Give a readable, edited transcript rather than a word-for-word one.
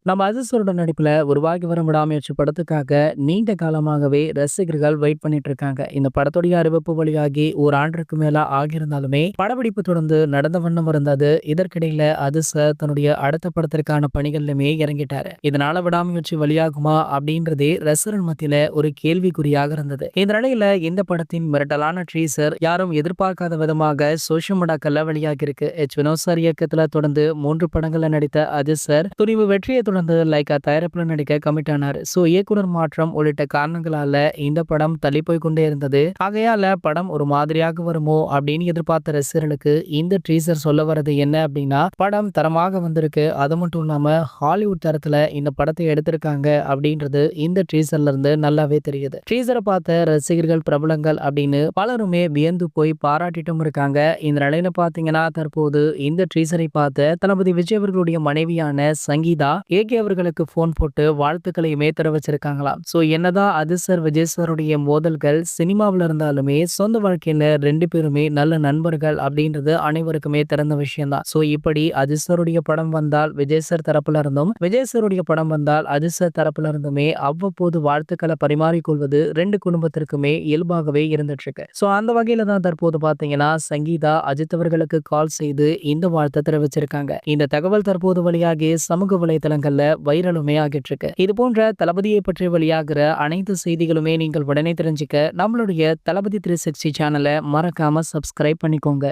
நம்ம அஜிஸோட நடிப்புல உருவாகி வரும் விடாமுயற்சி படத்துக்காக நீண்ட காலமாகவே ரசிகர்கள் வெயிட் பண்ணிட்டு இருக்காங்க. இந்த படத்துடைய அறிவிப்பு வெளியாகி ஒரு ஆண்டுக்கு மேல ஆகியிருந்தாலுமே படப்பிடிப்பு தொடர்ந்து நடந்த வண்ணம் இருந்தது. இதற்கிடையில அஜிஸ் தன்னுடைய அடுத்த படத்திற்கான பணிகளிலுமே இறங்கிட்டாரு. இதனால விடாமுயற்சி வெளியாகுமா அப்படின்றதே ரசிகர்கள் மத்தியில ஒரு கேள்விக்குறியாக இருந்தது. இந்த நிலையில இந்த படத்தின் மிரட்டலான ட்ரீசர் யாரும் எதிர்பார்க்காத விதமாக சோஷியல் மீடியாக்கள்ல வெளியாகி இருக்கு. வினோத் சார் இயக்கத்துல தொடர்ந்து 3 படங்கள்ல நடித்த அஜிஸ் சார் துணிவு வெற்றியை தொடர்ந்து லைக்கா தயாரிப்புல நடிக்க கமிட் ஆனாரு. இயக்குனர் மாற்றம் உள்ளிட்ட காரணங்களால இந்த படம் தள்ளி போய் கொண்டே இருந்தது. ஆகையால படம் ஒரு மாதிரியாக வருமோ அப்படின்னு எதிர்பார்த்த ரசிகர்களுக்கு இந்த ட்ரீசர் சொல்ல வர்றது என்ன அப்படின்னா, படம் தரமாக வந்திருக்கு. அது மட்டும் இல்லாம ஹாலிவுட் தரத்துல இந்த படத்தை எடுத்திருக்காங்க அப்படின்றது இந்த ட்ரீசர்ல இருந்து நல்லாவே தெரியுது. ட்ரீசரை பார்த்த ரசிகர்கள், பிரபலங்கள் அப்படின்னு பலருமே வியந்து போய் பாராட்டிட்டும் இருக்காங்க. இந்த நிலையில பாத்தீங்கன்னா தற்போது இந்த ட்ரீசரை பார்த்த தளபதி விஜய் அவர்களுடைய மனைவியான சங்கீதா அவர்களுக்கு போன் போட்டு வாழ்த்துக்களையுமே தெரிவிச்சிருக்காங்களாம். என்னதான் அஜித் சார், விஜய் சாருடைய மோதல்கள் சினிமாவில் இருந்தாலுமே சொந்த வாழ்க்கையில 2 பேருமே நல்ல நண்பர்கள் அப்படின்றது அனைவருக்குமே தெரிந்த விஷயம் தான். இப்படி அஜித் சாருடைய படம் வந்தால் விஜய் சார் தரப்புல இருந்தும், விஜய் சாருடைய படம் வந்தால் அஜித் சார் தரப்புல இருந்துமே அவ்வப்போது வாழ்த்துக்களை பரிமாறிக்கொள்வது 2 குடும்பத்திற்குமே இயல்பாகவே இருந்துட்டு இருக்கு. அந்த வகையில தான் தற்போது பாத்தீங்கன்னா சங்கீதா அஜித் அவர்களுக்கு கால் செய்து இந்த வாழ்த்தை தெரிவிச்சிருக்காங்க. இந்த தகவல் தற்போது வெளியாகி சமூக வலைதளங்கள்ல வைரலுமே ஆகிட்டு இருக்கு. இது போன்ற தளபதியை பற்றி வெளியாகிற அனைத்து செய்திகளுமே நீங்கள் உடனே தெரிஞ்சுக்க நம்மளுடைய தளபதி 360 சேனலை மறக்காம சப்ஸ்கிரைப் பண்ணிக்கோங்க.